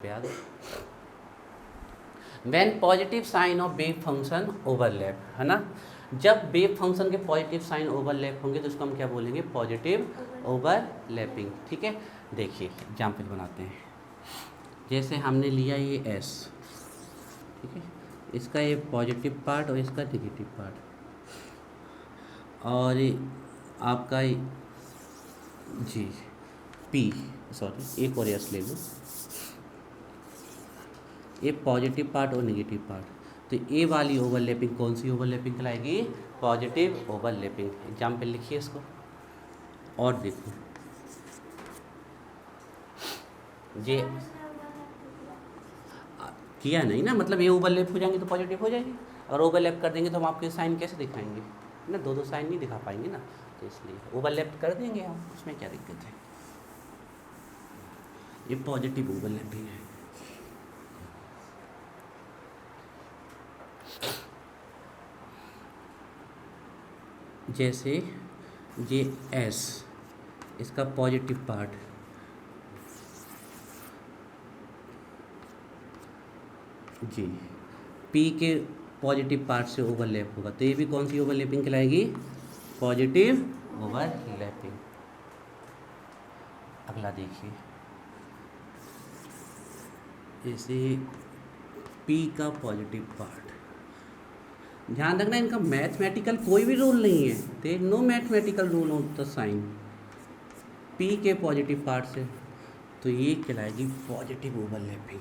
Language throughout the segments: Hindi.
याद when positive sign of wave function overlap, है ना। जब वेव फंक्शन के पॉजिटिव साइन ओवरलैप होंगे तो उसको हम क्या बोलेंगे, पॉजिटिव ओवरलैपिंग। ठीक है, देखिए एग्जाम्पल बनाते हैं। जैसे हमने लिया ये एस, ठीक है, इसका ये पॉजिटिव पार्ट और इसका नेगेटिव पार्ट, और आपका जी पी, सॉरी एक और एस ले लो, ये पॉजिटिव पार्ट और नेगेटिव पार्ट, तो ये वाली ओवरलैपिंग कौन सी ओवरलैपिंग कहलाएगी, पॉजिटिव ओवरलैपिंग। एग्जाम्पल लिखिए इसको और देखो, ये किया नहीं ना, मतलब ये ओवरलैप हो जाएंगे तो पॉजिटिव हो जाएगी, और ओवरलैप कर देंगे तो हम आपके साइन कैसे दिखाएंगे ना, दो साइन नहीं दिखा पाएंगे ना, तो इसलिए ओवरलैप कर देंगे हम, उसमें क्या दिक्कत है। ये पॉजिटिव ओवरलैपिंग है। जैसे ये एस, इसका पॉजिटिव पार्ट, जी पी के पॉजिटिव पार्ट से ओवरलैप होगा, तो ये भी कौन सी ओवरलैपिंग कहलाएगी, पॉजिटिव ओवरलैपिंग। अगला देखिए, जैसे पी का पॉजिटिव पार्ट, ध्यान रखना इनका मैथमेटिकल कोई भी रूल नहीं है, there no mathematical rule of the sign. P के पॉजिटिव पार्ट से, तो ये कहलाएगी पॉजिटिव ओवरलैपिंग।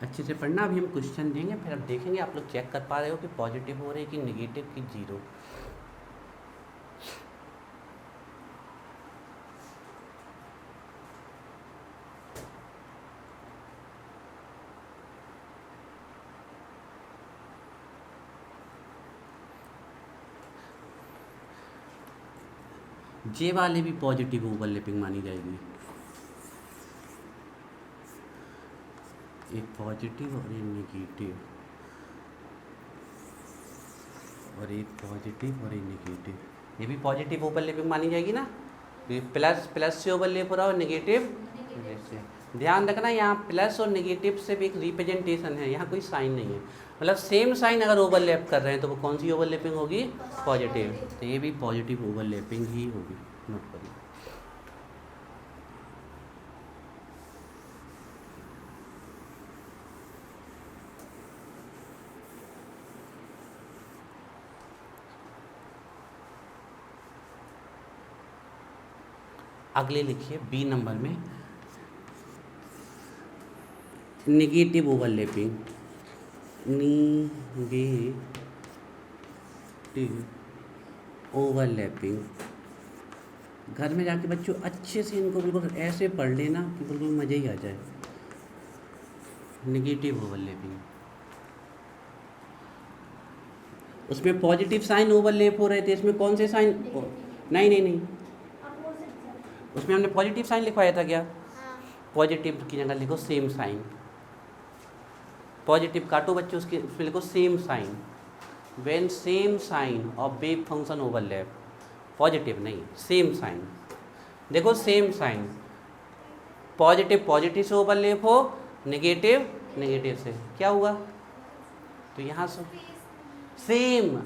अच्छे से पढ़ना, अभी हम क्वेश्चन देंगे, फिर अब देखेंगे आप लोग चेक कर पा रहे हो कि पॉजिटिव हो रही है कि नेगेटिव कि जीरो। जे वाले भी पॉजिटिव ओवरलैपिंग मानी जाएगी, एक पॉजिटिव और एक नेगेटिव, और एक पॉजिटिव और एक नेगेटिव, ये भी पॉजिटिव ओवरलैपिंग मानी जाएगी ना। ये प्लस प्लस से ओवरलैप हो रहा है और नेगेटिव से। ध्यान रखना, यहाँ प्लस और नेगेटिव से भी एक रिप्रेजेंटेशन है, यहाँ कोई साइन नहीं है, मतलब सेम साइन अगर ओवरलैप कर रहे हैं तो वो कौन सी ओवरलैपिंग होगी, पॉजिटिव। तो ये भी पॉजिटिव ओवरलैपिंग ही होगी, नोट करिए। अगले लिखिए बी नंबर में, नेगेटिव ओवरलैपिंग, नेगेटिव ओवरलैपिंग। घर में जाके बच्चों अच्छे से इनको बिल्कुल ऐसे पढ़ लेना कि बिल्कुल मज़े ही आ जाए। नेगेटिव ओवरलैपिंग, उसमें पॉजिटिव साइन ओवरलैप हो रहे थे, इसमें कौन से साइन, नहीं नहीं नहीं, उसमें हमने पॉजिटिव साइन लिखवाया था क्या, पॉजिटिव की जगह लिखो सेम साइन, पॉजिटिव काटो बच्चों, उसके उसमें लिखो same sign. When same sign of wave function overlap, positive नहीं सेम साइन, देखो सेम साइन, पॉजिटिव पॉजिटिव से ओवरलैप हो, नेगेटिव नेगेटिव से, क्या हुआ, तो यहाँ से सेम,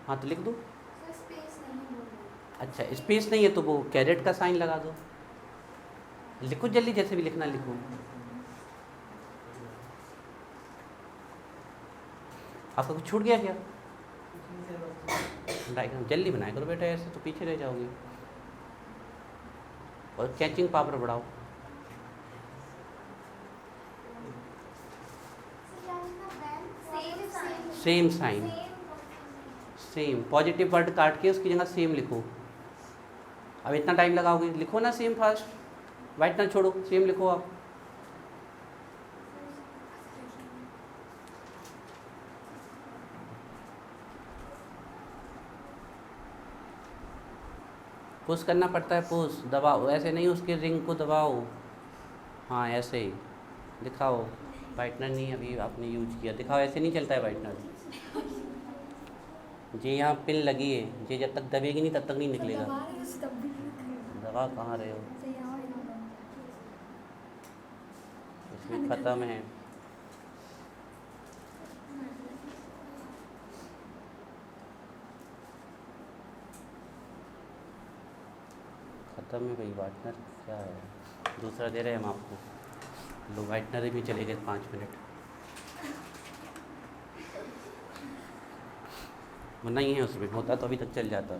हाँ तो लिख दो। अच्छा स्पेस नहीं है तो वो कैरेट का साइन लगा दो, लिखो जल्दी, जैसे भी लिखना लिखो। आपका कुछ छूट गया क्या, डायग्राम जल्दी बनाया करो बेटा, ऐसे तो पीछे रह जाओगे, और कैचिंग पावर बढ़ाओ। Same sign, same positive word काट के उसकी जगह सेम लिखो। अब इतना टाइम लगाओगे, लिखो ना सेम फास्ट, वाइट ना छोड़ो, सेम लिखो आप। पुश करना पड़ता है, पुश दबाओ, ऐसे नहीं उसके रिंग को दबाओ, हाँ ऐसे ही, दिखाओ, वाइटनर नहीं अभी आपने यूज किया, दिखाओ, ऐसे नहीं चलता है वाइटनर। ये यहाँ पिन लगी है, ये जब तक दबेगी नहीं तब तक नहीं निकलेगा। दबा कहाँ रहे हो, इसमें ख़त्म है। ख़त्म है भाई, वाइटनर क्या है, दूसरा दे रहे हैं हम आपको। लो, वाइटनर भी चले गए 5 मिनट, वरना ही है उसमें, होता तो अभी तक चल जाता।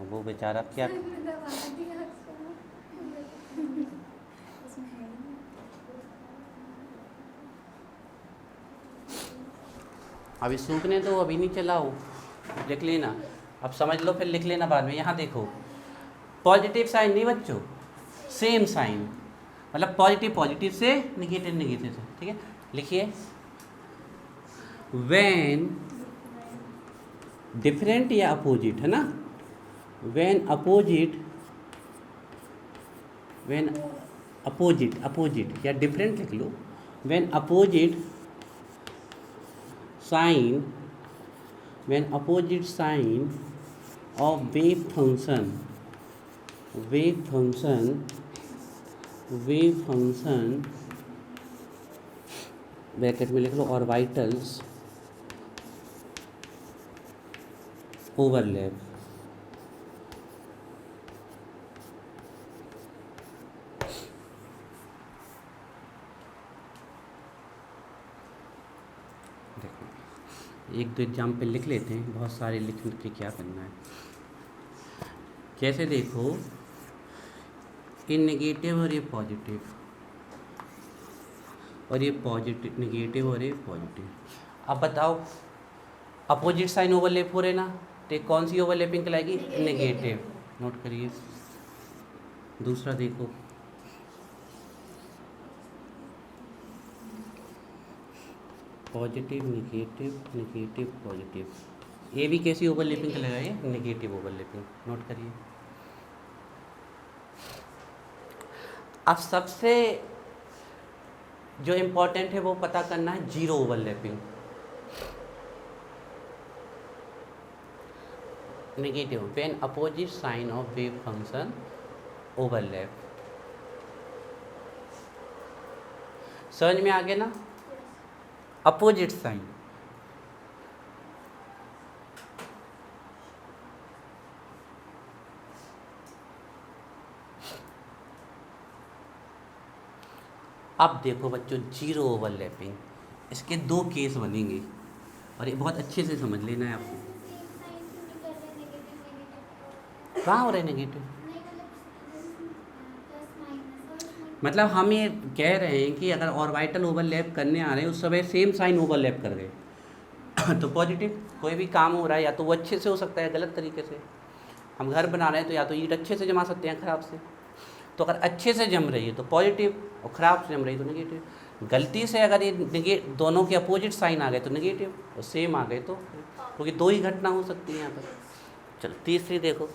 वो बेचारा क्या, अभी सूखने दो, अभी नहीं चलाओ, लिख लेना, अब समझ लो फिर लिख लेना बाद में। यहाँ देखो, पॉजिटिव साइन नहीं बच्चों, सेम साइन, मतलब पॉजिटिव पॉजिटिव से, निगेटिव निगेटिव से, ठीक है। लिखिए, व्हेन डिफरेंट या अपोजिट, है ना, when opposite, when opposite, opposite या डिफरेंट लिख लो, when opposite sign, when opposite sign of wave function bracket में लिख लो, ऑर्बिटल्स ओवरलैप, एक दो एग्जाम्पल लिख लेते हैं, बहुत सारे लिख के क्या करना है। जैसे देखो, ये नेगेटिव और ये पॉजिटिव, और ये पॉजिटिव नेगेटिव और ये पॉजिटिव। अब बताओ, अपोजिट साइन ओवरलैप हो रहे ना, तो कौन सी ओवरलैपिंग कहलाएगी, नेगेटिव, नोट करिए। दूसरा देखो, पॉजिटिव नेगेटिव, नेगेटिव पॉजिटिव, ये भी कैसी ओवरलैपिंग कहलाएगा, ये नेगेटिव ओवरलैपिंग, नोट करिए। अब सबसे जो इम्पोर्टेंट है वो पता करना है zero overlapping, negative, when opposite sign of wave function overlap. समझ में आ गया ना, अपोजिट साइन, अब देखो बच्चों, जीरो ओवरलैपिंग, इसके दो केस बनेंगे, और ये बहुत अच्छे से समझ लेना है आपको। कहाँ हो रहे नेगेटिव, मतलब हम ये कह रहे हैं कि अगर ऑर्बिटल ओवरलैप करने आ रहे हैं उस समय सेम साइन ओवरलैप कर गए तो पॉजिटिव, कोई भी काम हो रहा है या तो वो अच्छे से हो सकता है गलत तरीके से, हम घर बना रहे हैं तो या तो ईंट अच्छे से जमा सकते हैं ख़राब से, तो अगर अच्छे से जम रही है तो पॉजिटिव, और ख़राब से जम रही है तो नेगेटिव। गलती से अगर ये दोनों के अपोजिट साइन आ गए तो नेगेटिव, और सेम आ गए तो, क्योंकि दो ही घटना हो सकती है यहाँ पर। चलो तीसरी देखो,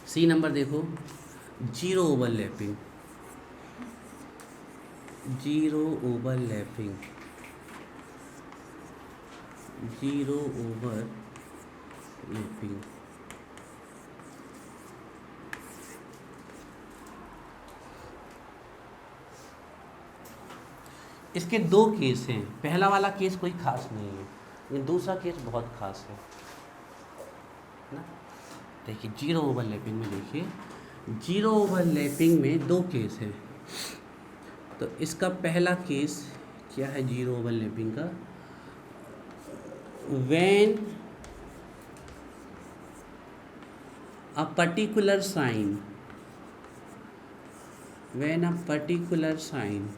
सी नंबर देखो, zero overlapping, zero overlapping, zero overlapping. इसके दो केस हैं, पहला वाला केस कोई खास नहीं है, लेकिन दूसरा केस बहुत खास है ना। देखिए, जीरो ओवरलैपिंग में, देखिए जीरो ओवरलैपिंग में दो केस हैं। तो इसका पहला केस क्या है जीरो ओवरलैपिंग का, when a particular sign, when a particular sign,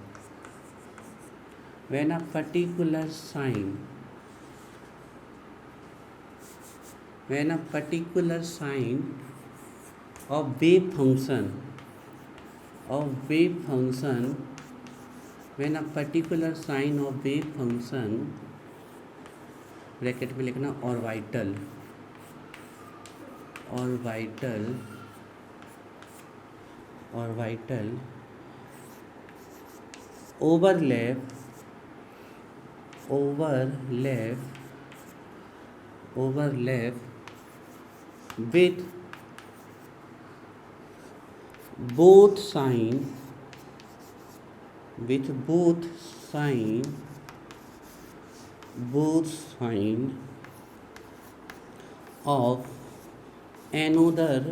when a particular sign, when a particular sign of wave function when a particular sign of wave function, bracket में लिखना orbital overlap with both sign of another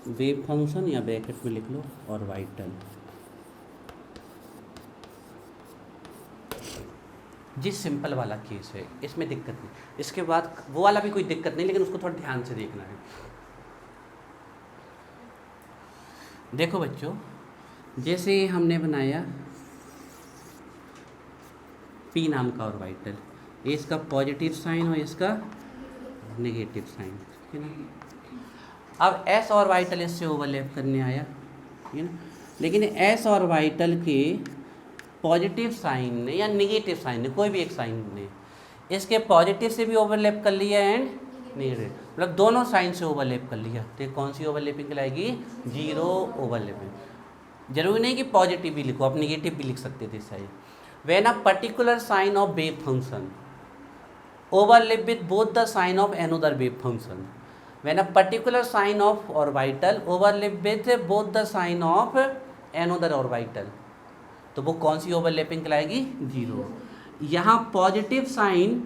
wave function, या ब्रैकेट में लिख लो ऑर्बिटल। जी सिंपल वाला केस है, इसमें दिक्कत नहीं। इसके बाद वो वाला भी कोई दिक्कत नहीं, लेकिन उसको थोड़ा ध्यान से देखना है। देखो बच्चों, जैसे हमने बनाया P नाम का ऑर्बिटल, ये इसका पॉजिटिव साइन और इसका नेगेटिव साइन, ठीक है ना। अब S ऑर्बिटल इससे ओवरलैप करने आया, ठीक है ना। लेकिन S ऑर्बिटल के पॉजिटिव साइन ने या नेगेटिव साइन ने, कोई भी एक साइन ने इसके पॉजिटिव से भी ओवरलैप कर लिया एंड नेगेटिव, मतलब दोनों साइन से ओवरलैप कर लिया, तो कौन सी ओवरलैपिंग कहलाएगी? Zero overlapping. जरूरी नहीं कि पॉजिटिव भी लिखो, आप नेगेटिव भी लिख सकते थे सही। When a particular sign of wave function overlap with both the sign of another wave function, when a particular sign of orbital overlap with both the sign of another orbital, तो वो कौन सी ओवरलैपिंग कहलाएगी? जीरो। यहाँ पॉजिटिव साइन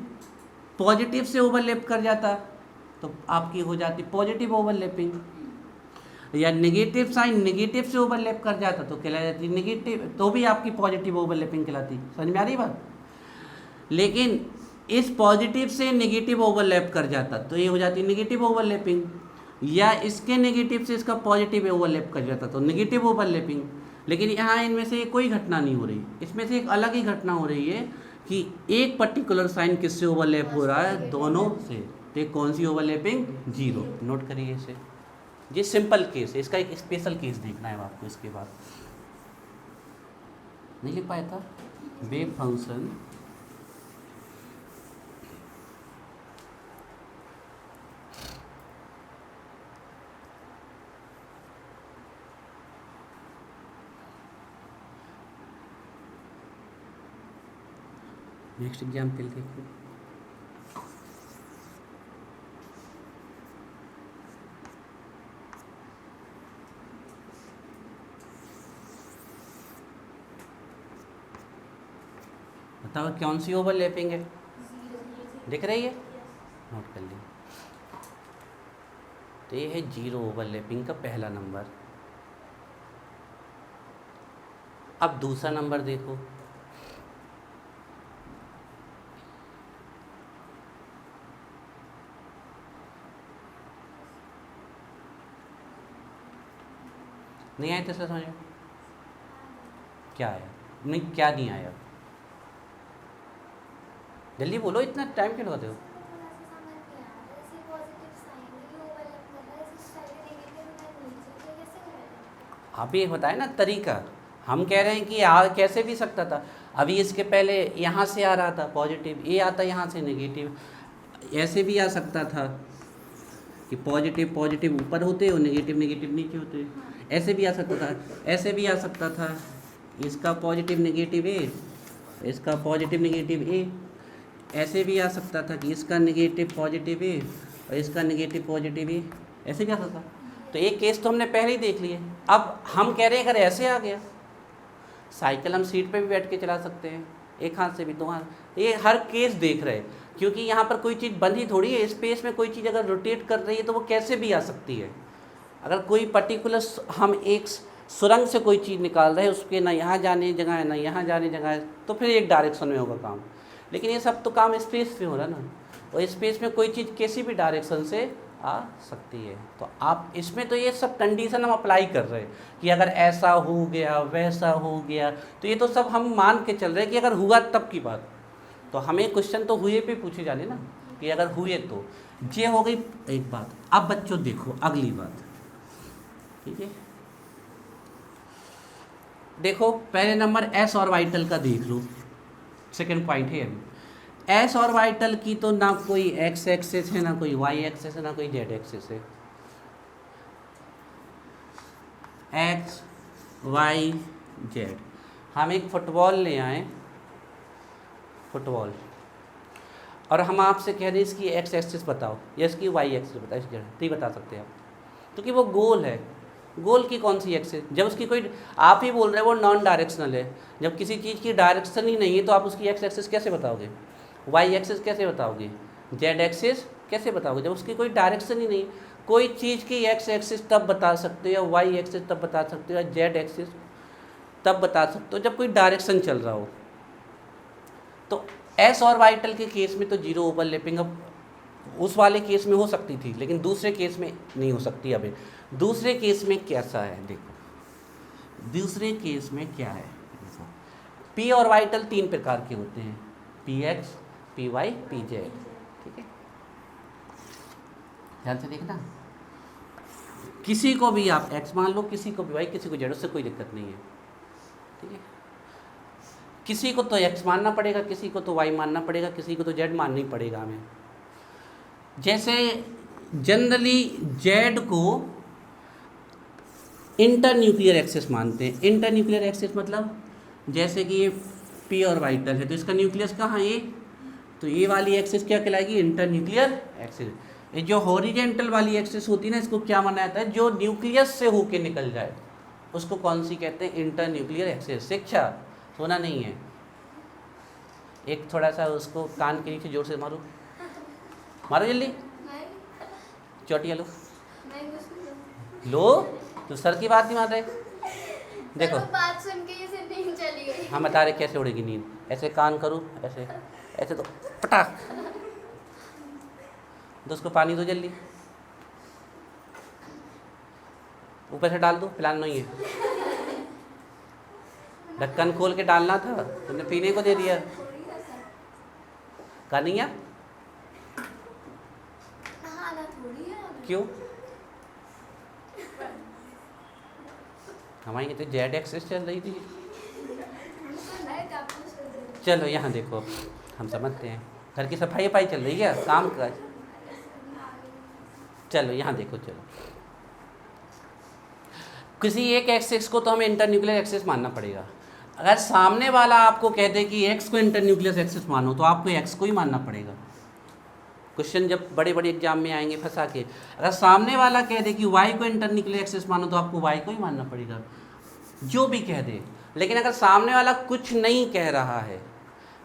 पॉजिटिव से ओवरलैप कर जाता तो आपकी हो जाती पॉजिटिव ओवरलैपिंग, या नेगेटिव साइन नेगेटिव से ओवरलैप कर जाता तो कहला जाती नेगेटिव, तो भी आपकी पॉजिटिव ओवरलैपिंग कहलाती। समझ में आ रही बात? लेकिन इस पॉजिटिव से नेगेटिव ओवरलैप कर जाता तो ये हो जाती नेगेटिव ओवरलैपिंग, या इसके नेगेटिव से इसका पॉजिटिव ओवरलैप कर जाता तो नेगेटिव ओवरलैपिंग। लेकिन यहाँ इनमें से कोई घटना नहीं हो रही, इसमें से एक अलग ही घटना हो रही है कि एक पर्टिकुलर साइन किससे ओवरलैप हो रहा है? दोनों से। तो कौन सी ओवरलैपिंग? जीरो। नोट करिए इसे, ये सिंपल केस है, इसका एक स्पेशल केस देखना है आपको। इसके बाद नहीं लिख पाया था वेव फंक्शन नेक्स्ट एग्जाम्पल देखो। बताओ कौन सी ओवरलैपिंग है? दिख रही है? नोट कर लिया। तो ये है जीरो ओवरलैपिंग का पहला नंबर। अब दूसरा नंबर देखो, नहीं आया? तीसरा समझो क्या आया? नहीं, क्या नहीं आया? जल्दी बोलो, इतना टाइम क्यों लगाते हो? आप ये बताए ना तरीका, हम कह रहे हैं कि कैसे भी सकता था। अभी इसके पहले यहाँ से आ रहा था पॉजिटिव, ये आता यहाँ से नेगेटिव, ऐसे भी आ सकता था कि पॉजिटिव पॉजिटिव ऊपर होते और नेगेटिव नेगेटिव नीचे होते, ऐसे भी आ सकता था, ऐसे भी आ सकता था। इसका पॉजिटिव नेगेटिव ए, इसका पॉजिटिव नेगेटिव ए, ऐसे भी आ सकता था कि इसका नेगेटिव पॉजिटिव ए और इसका नेगेटिव पॉजिटिव ए, ऐसे भी आ सकता। तो एक केस तो हमने पहले ही देख लिए। अब हम कह रहे हैं अगर ऐसे आ गया, साइकिल हम सीट पे भी बैठ के चला सकते हैं, एक हाथ से भी दो हाथ, ये हर केस देख रहे हैं, क्योंकि यहाँ पर कोई चीज़ बंधी थोड़ी है। स्पेस में कोई चीज़ अगर रोटेट कर रही है तो वो कैसे भी आ सकती है। अगर कोई पर्टिकुलर हम एक सुरंग से कोई चीज़ निकाल रहे हैं, उसके ना यहाँ जाने जगह है ना यहाँ जाने जगह है, तो फिर एक डायरेक्शन में होगा काम। लेकिन ये सब तो काम स्पेस में हो रहा है ना, और स्पेस में कोई चीज़ किसी भी डायरेक्शन से आ सकती है। तो आप इसमें तो ये सब कंडीशन हम अप्लाई कर रहे हैं कि अगर ऐसा हो गया वैसा हो गया, तो ये तो सब हम मान के चल रहे हैं कि अगर हुआ तब की बात। तो हमें क्वेश्चन तो हुए पे पूछे जाने ना, कि अगर हुए तो। ये हो गई एक बात। अब बच्चों देखो अगली बात, ठीक है। देखो पहले नंबर एस ऑर्बिटल का देख लो, सेकंड पॉइंट है अभी। एस ऑर्बिटल की तो ना कोई एक्स एक्सिस है, ना कोई वाई एक्सिस है, ना कोई जेड एक्सिस है। X y z. हम एक फुटबॉल ले आए, फुटबॉल, और हम आपसे कह दें इसकी एक्स एक्सिस बताओ या इसकी वाई एक्सिस बताओ, इसकी नहीं बता सकते आप, क्योंकि वो गोल है। गोल की कौन सी एक्सिस, जब उसकी कोई, आप ही बोल रहे हो वो नॉन डायरेक्शनल है। जब किसी चीज़ की डायरेक्शन ही नहीं है तो आप उसकी एक्स एक्सिस कैसे बताओगे, वाई एक्सिस कैसे बताओगे, जेड एक्सिस कैसे बताओगे, जब उसकी कोई डायरेक्शन ही नहीं। कोई चीज़ की एक्स एक्सिस तब बता सकते हो, या वाई एक्सिस तब बता सकते हो, या जेड एक्सिस तब बता सकते हो जब कोई डायरेक्शन चल रहा हो। तो एस ऑर्बिटल के केस में तो जीरो ओवरलैपिंग अब उस वाले केस में हो सकती थी, लेकिन दूसरे केस में नहीं हो सकती। अब दूसरे केस में कैसा है देखो, दूसरे केस में क्या है देखो। पी ऑर्बिटल 3 प्रकार के होते हैं, p x, p y, p z, ठीक है। ध्यान से देखना, किसी को भी आप एक्स मान लो, किसी को भी वाई, किसी को जेड, उससे कोई दिक्कत नहीं है, ठीक है। किसी को तो एक्स मानना पड़ेगा, किसी को तो वाई मानना पड़ेगा, किसी को तो जेड मानना ही पड़ेगा हमें। जैसे जनरली जेड को इंटर न्यूक्लियर एक्सिस मानते हैं। इंटर न्यूक्लियर एक्सिस मतलब जैसे कि ये पी ऑर्बिटल है तो इसका न्यूक्लियस कहाँ है, तो ये वाली एक्सिस क्या कहलाएगी, इंटर न्यूक्लियर एक्सिस। ये जो हॉरिजेंटल वाली एक्सिस होती है ना, इसको क्या माना जाता है, जो न्यूक्लियस से होके निकल जाए उसको कौन सी कहते हैं, इंटर न्यूक्लियर एक्सिस। शिक्षा सोना नहीं है, एक थोड़ा सा उसको कान के नीचे जोर से मारो, मारो जल्दी, चोटिया लो, लो तो सर की बात नहीं मान रहे। देखो बात सुन के इसे नींद चली गई। हम बता रहे कैसे उड़ेगी नींद, ऐसे कान करो, ऐसे ऐसे तो पटाख तो उसको पानी दो जल्दी, ऊपर से डाल दो, पिलाना नहीं है, ढक्कन खोल के डालना था, तुमने पीने को दे दिया। कहानिया क्यों, हमारी तो जेड एक्सिस चल रही थी। चलो यहाँ देखो, हम समझते हैं, घर की सफाई वफाई चल रही है, काम काज। चलो यहाँ देखो, चलो किसी एक एक्सिस को तो हमें इंटर न्यूक्लियर एक्सिस मानना पड़ेगा। अगर सामने वाला आपको कह दे कि एक्स को इंटर न्यूक्लियर एक्सिस मानो तो आपको एक्स को ही मानना पड़ेगा। क्वेश्चन जब बड़े बड़े एग्जाम में आएंगे फंसा के, अगर सामने वाला कह दे कि वाई को इंटर न्यूक्लियर एक्सिस मानो तो आपको वाई को ही मानना पड़ेगा, जो भी कह दे। लेकिन अगर सामने वाला कुछ नहीं कह रहा है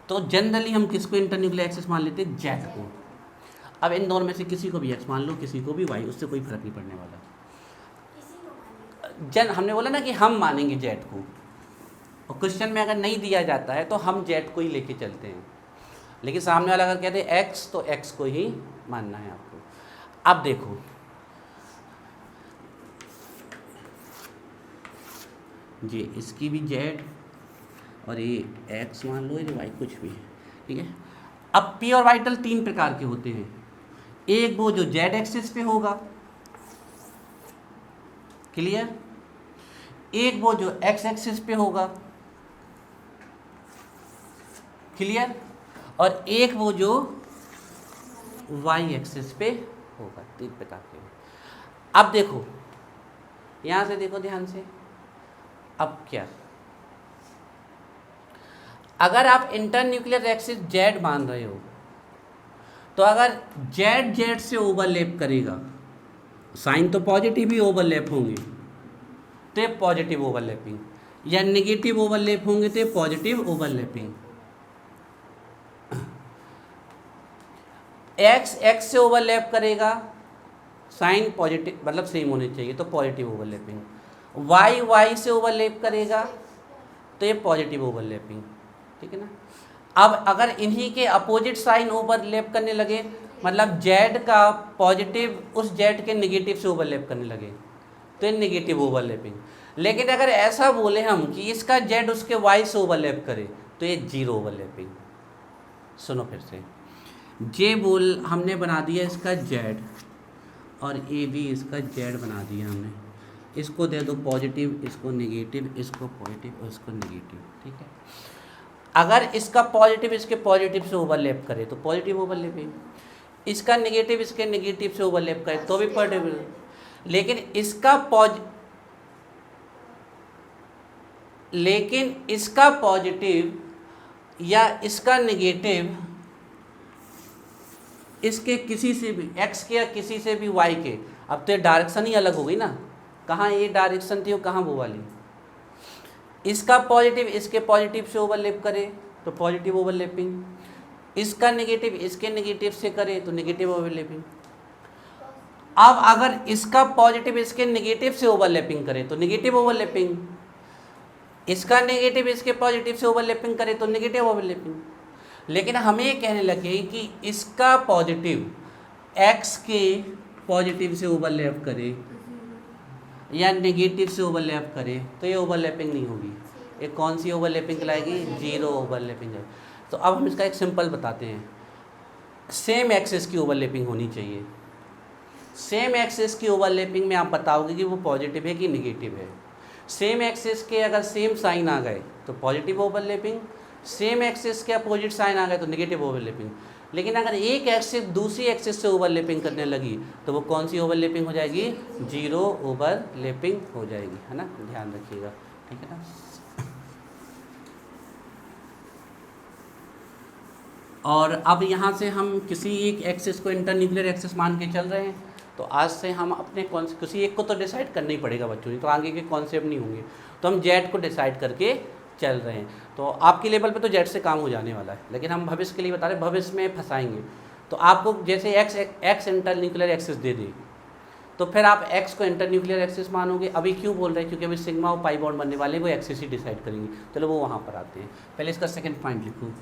तो जनरली हम किसको इंटर न्यूक्लियर एक्सिस मान लेते हैं, जेड को। अब इन दोनों में से किसी को भी एक्स मान लो, किसी को भी वाई, उससे कोई फर्क नहीं पड़ने वाला। हमने बोला ना कि हम मानेंगे जेड को, और क्वेश्चन में अगर नहीं दिया जाता है तो हम जेड को ही लेके चलते हैं, लेकिन सामने वाला अगर कहते हैं एक्स तो एक्स को ही मानना है आपको। अब देखो जी, इसकी भी जेड और ये एक्स मान लो, ये वाई कुछ भी है, ठीक है। अब पी ऑर्बिटल 3 प्रकार के होते हैं, एक वो जो जेड एक्सिस पे होगा, क्लियर, एक वो जो एक्स एक्सिस पे होगा, क्लियर, और एक वो जो वाई एक्सिस पे होगा। 3 प्रकार के। अब देखो यहाँ से देखो ध्यान से, अब क्या, अगर आप इंटर न्यूक्लियर एक्सिस जेड मान रहे हो तो अगर जेड जेड से ओवरलैप करेगा, साइन तो पॉजिटिव ही ओवरलैप होंगे तो ये पॉजिटिव ओवरलैपिंग, या नेगेटिव ओवरलैप होंगे तो ये पॉजिटिव ओवरलैपिंग। एक्स एक्स से ओवरलैप करेगा, साइन पॉजिटिव मतलब सेम होने चाहिए तो पॉजिटिव ओवरलैपिंग। वाई वाई से ओवरलैप करेगा तो ये पॉजिटिव ओवरलैपिंग, ठीक है ना। अब अगर इन्हीं के अपोजिट साइन ओवरलैप करने लगे, मतलब जेड का पॉजिटिव उस जेड के नेगेटिव से ओवरलैप करने लगे तो ये नेगेटिव ओवरलैपिंग। लेकिन अगर ऐसा बोले हम कि इसका जेड उसके वाई से ओवरलैप करे तो ये जीरो ओवरलैपिंग। सुनो फिर से, जे बोल हमने बना दिया इसका जेड और ए भी इसका जेड बना दिया हमने। इसको दे दो पॉजिटिव, इसको नेगेटिव, इसको पॉजिटिव और इसको नेगेटिव, ठीक है। अगर इसका पॉजिटिव इसके पॉजिटिव से ओवरलैप करे तो पॉजिटिव ओवरलैपिंग, इसका नेगेटिव इसके नेगेटिव से ओवरलैप करे तो भी पॉजिटिव। लेकिन इसका पॉजिटिव या इसका नेगेटिव इसके किसी से भी एक्स के या किसी से भी वाई के, अब तो डायरेक्शन ही अलग हो गई ना, कहाँ ये डायरेक्शन थी और कहाँ वो वाली। इसका पॉजिटिव इसके पॉजिटिव से ओवरलैप करे तो पॉजिटिव ओवरलैपिंग, इसका नेगेटिव इसके नेगेटिव से करे तो नेगेटिव ओवरलैपिंग। अब अगर इसका पॉजिटिव इसके नेगेटिव से ओवरलैपिंग करे तो नेगेटिव ओवरलैपिंग, इसका नेगेटिव इसके पॉजिटिव से ओवरलैपिंग करे तो नेगेटिव ओवरलैपिंग। लेकिन हमें ये कहने लगे कि इसका पॉजिटिव एक्स के पॉजिटिव से ओवरलैप करे या नेगेटिव से ओवरलैप करे तो ये ओवरलैपिंग नहीं होगी। ये कौन सी ओवरलैपिंग कहलाएगी? जीरो ओवरलैपिंग है। तो अब हम इसका एक सिंपल बताते हैं, सेम एक्सिस की ओवरलैपिंग होनी चाहिए। सेम एक्सिस की ओवरलैपिंग में आप बताओगे कि वो पॉजिटिव है कि नेगेटिव है। सेम एक्सिस के अगर सेम साइन आ गए तो पॉजिटिव ओवरलैपिंग, सेम एक्सिस के अपोजिट साइन आ गए तो नेगेटिव ओवरलैपिंग। लेकिन अगर एक एक्सिस दूसरी एक्सिस से ओवरलैपिंग करने लगी तो वो कौन सी ओवरलैपिंग हो जाएगी? जीरो ओवरलैपिंग हो जाएगी, है ना, ध्यान रखिएगा, ठीक है ना। और अब यहाँ से हम किसी एक एक्सिस को इंटरन्यूक्लियर एक्सिस मान के चल रहे हैं, तो आज से हम अपने किसी एक को तो डिसाइड करना ही पड़ेगा बच्चों, नहीं तो आगे के कॉन्सेप्ट नहीं होंगे। तो हम जेड को डिसाइड करके चल रहे हैं। तो आपकी लेवल पे तो जेड से काम हो जाने वाला है, लेकिन हम भविष्य के लिए बता रहे हैं, भविष्य में फंसाएंगे। तो आपको जैसे एक्स इंटरन्यूक्लियर एक्सिस दे दे तो फिर आप एक्स को इंटरन्यूक्लियर एक्सिस मानोगे। अभी क्यों बोल रहे हैं? क्योंकि अभी सिग्मा और पाई बॉन्ड बनने वाले, वो एक्सिस ही डिसाइड करेंगे। चलो वो वहाँ पर आते हैं। पहले इसका सेकेंड पॉइंट लिखूँ।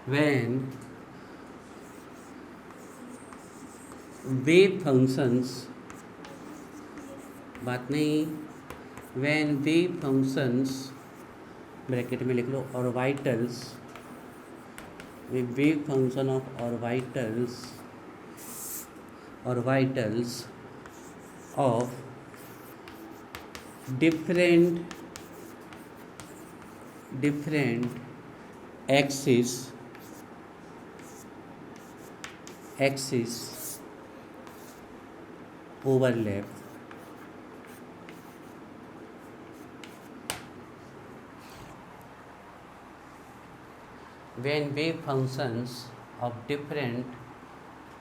when wave functions, बात नहीं, when wave functions ब्रैकेट में लिख लो orbitals, wave function of orbitals of different axis overlap, when wave functions of different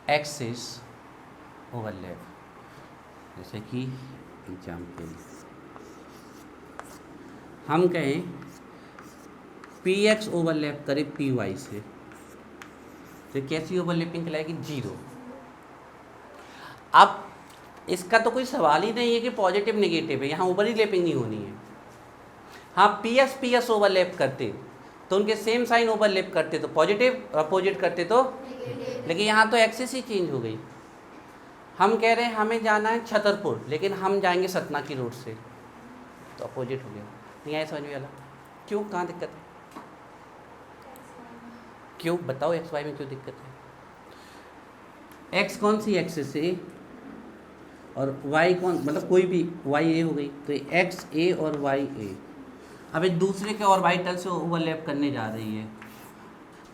axis overlap। जैसे कि एग्जाम्पल हम कहें पी एक्स ओवरलैप करे पी वाई से, तो कैसी ओवरलैपिंग कहलाएगी? जीरो। अब इसका तो कोई सवाल ही नहीं है कि पॉजिटिव नेगेटिव है, यहाँ ओवरलैपिंग नहीं होनी है। हाँ, पी एस ओवरलैप करते तो उनके सेम साइन ओवरलैप करते तो पॉजिटिव, अपोजिट करते तो, लेकिन यहाँ तो एक्सिस ही चेंज हो गई। हम कह रहे हैं हमें जाना है छतरपुर, लेकिन हम जाएंगे सतना की रोड से, तो अपोजिट हो गया। नहीं आया समझ में वाला? क्यों, कहाँ दिक्कत है? क्यों बताओ, एक्स वाई में क्यों दिक्कत है? एक्स कौन सी एक्सिस है और वाई कौन, मतलब कोई भी वाई ए हो गई, तो एक्स ए और वाई ए अब एक दूसरे के ऑर्बिटल से ओवरलैप करने जा रही है।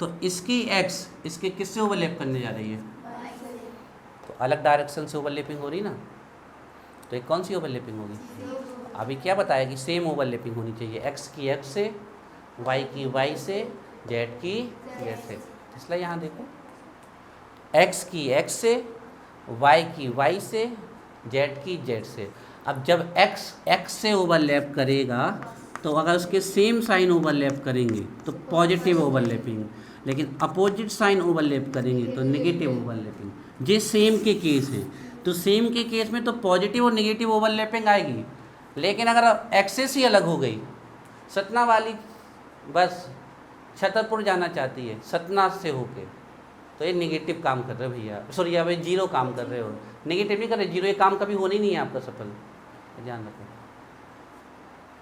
तो इसकी एक्स इसके किससे ओवरलैप करने जा रही है? तो अलग डायरेक्शन से ओवरलैपिंग हो रही ना, तो एक कौन सी ओवरलैपिंग होगी? अभी क्या बताया कि सेम ओवरलैपिंग होनी चाहिए, एक्स की एक्स से, वाई की वाई से, जेड की जेड से। इसलिए यहाँ देखो, एक्स की एक्स से, वाई की वाई से, जेड की जेड से। अब जब एक्स एक्स से ओवरलैप करेगा तो अगर उसके सेम साइन ओवरलैप करेंगे तो पॉजिटिव ओवरलैपिंग, लेकिन अपोजिट साइन ओवरलैप करेंगे तो नेगेटिव ओवरलैपिंग। ये सेम के केस हैं, तो सेम के केस में तो पॉजिटिव और नेगेटिव ओवरलैपिंग आएगी। लेकिन अगर एक्सेस ही अलग हो गई, सतना वाली बस छतरपुर जाना चाहती है सतना से होके, तो ये नेगेटिव काम कर रहे हो भैया, सॉरी यहाँ पे जीरो काम कर रहे हो, नेगेटिव नहीं कर रहे, जीरो ये काम कभी होना ही नहीं है आपका सफल, ध्यान रखो।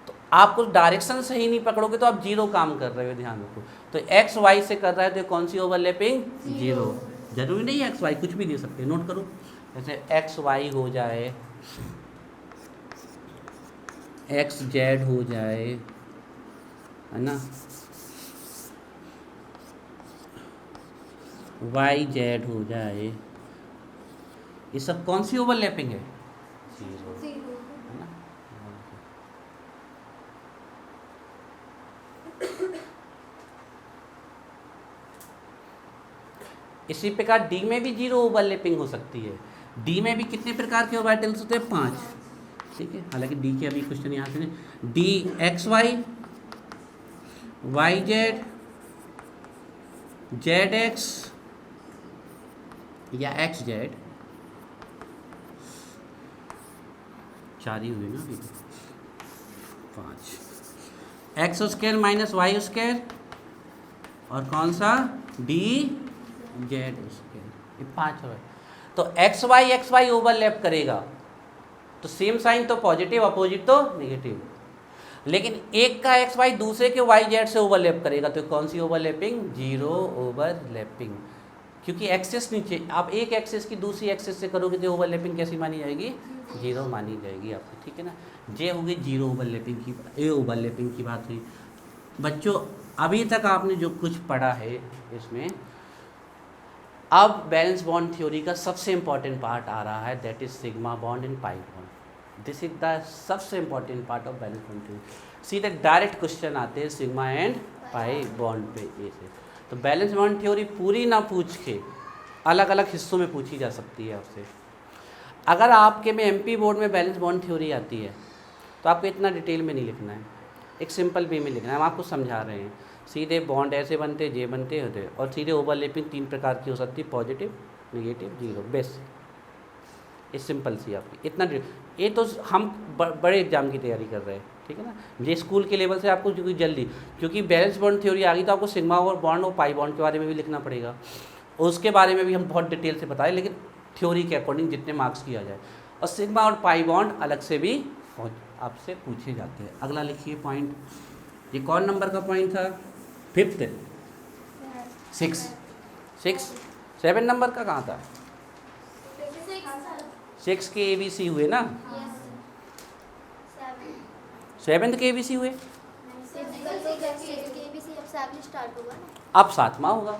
तो आप कुछ डायरेक्शन सही नहीं पकड़ोगे तो आप जीरो काम कर रहे हो, ध्यान रखो। तो एक्स वाई से कर रहा है तो कौन सी ओवरलैपिंग, जीरो। जरूरी नहीं है एक्स वाई, कुछ भी दे सकते, नोट करो। जैसे एक्स वाई हो जाए, एक्स जेड हो जाए, है ना, वाई जेड हो जाए, ये सब कौन सी ओवरलैपिंग है, जीरो, जीरो। है ना। इसी प्रकार डी में भी जीरो ओवरलैपिंग हो सकती है। डी में भी कितने प्रकार के ऑर्बिटल्स होते हैं, 5, ठीक है। हालांकि डी के अभी क्वेश्चन यहाँ से नहीं। D x y, y z, z x या एक्स जेड, 4 ही हुए ना अभी, 5, x square minus y square, और कौन सा, डी जेड स्क्वायर, ये 5 है। तो एक्स वाई ओवरलैप करेगा तो सेम साइन तो पॉजिटिव, अपोजिट तो नेगेटिव। लेकिन एक का एक्स वाई दूसरे के वाई जेड से ओवरलैप करेगा तो कौन सी ओवरलैपिंग, जीरो ओवरलैपिंग। क्योंकि एक्सेस नीचे, आप एक एक्सेस की दूसरी एक्सेस से करोगे तो ओवरलैपिंग कैसी मानी जाएगी, जीरो मानी जाएगी आपको, ठीक है ना। ये होगी जीरो ओवरलैपिंग की, ए ओवरलैपिंग की बात हुई। बच्चों अभी तक आपने जो कुछ पढ़ा है इसमें, अब बैलेंस बॉन्ड थ्योरी का सबसे इंपॉर्टेंट पार्ट आ रहा है, that is sigma bond and pi bond. This is the सबसे important part of valence bond theory. सीधे डायरेक्ट क्वेश्चन आते हैं सिग्मा एंड पाई बॉन्ड पे ए से। तो बैलेंस बॉन्ड थ्योरी पूरी ना पूछ के अलग अलग हिस्सों में पूछी जा सकती है आपसे। अगर आपके में एमपी बोर्ड में बैलेंस बॉन्ड थ्योरी आती है तो आपको इतना डिटेल में नहीं लिखना है, एक सिंपल वे में लिखना है। हम आपको समझा रहे हैं, सीधे बॉन्ड ऐसे बनते, जे बनते होते, और सीधे ओवरलैपिंग 3 प्रकार की हो सकती है, पॉजिटिव, नेगेटिव, जीरो, बेस। ये सिंपल सी आपकी इतना, ये तो हम बड़े एग्जाम की तैयारी कर रहे हैं, ठीक है ना। ये स्कूल के लेवल से आपको क्योंकि जल्दी, क्योंकि बैलेंस बॉन्ड थ्योरी आ गई तो आपको सिग्मा और बॉन्ड और पाई बॉन्ड के बारे में भी लिखना पड़ेगा, उसके बारे में भी हम बहुत डिटेल से बताएं, लेकिन थ्योरी के अकॉर्डिंग जितने मार्क्स किया जाए। और सिग्मा और पाई बॉन्ड अलग से भी आपसे पूछे जाते हैं। अगला लिखिए पॉइंट, ये कौन नंबर का पॉइंट था, 5th, 6, 7 नंबर का कहाँ था, 6 के ABC हुए ना, 7th के ABC हुए, अब 7वां होगा।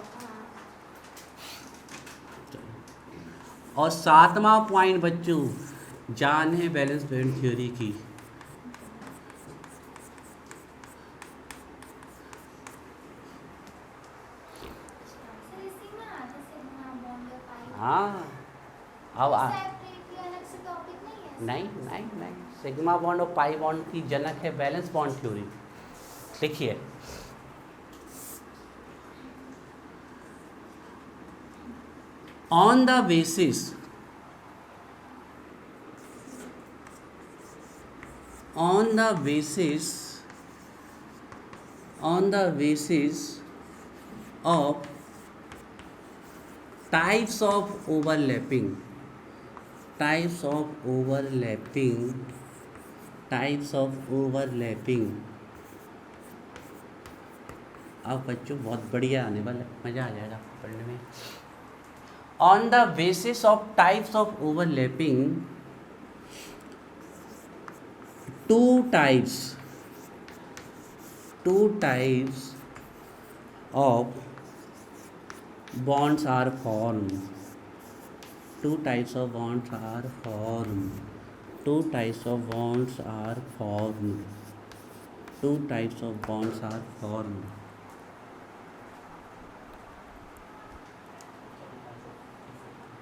और 7वां पॉइंट बच्चों, जान है बैलेंस बॉन्ड थ्योरी की, हाँ अब नहीं, सिग्मा बॉन्ड और पाई बॉन्ड की जनक है बैलेंस बॉन्ड थ्योरी। लिखिए, on the basis of types of overlapping, अब बच्चों बहुत बढ़िया आने वाला है, मज़ा आ जाएगा आपको पढ़ने में। On the basis of types of overlapping, two types of bonds are formed. Two types of bonds are formed. Two types of bonds are formed.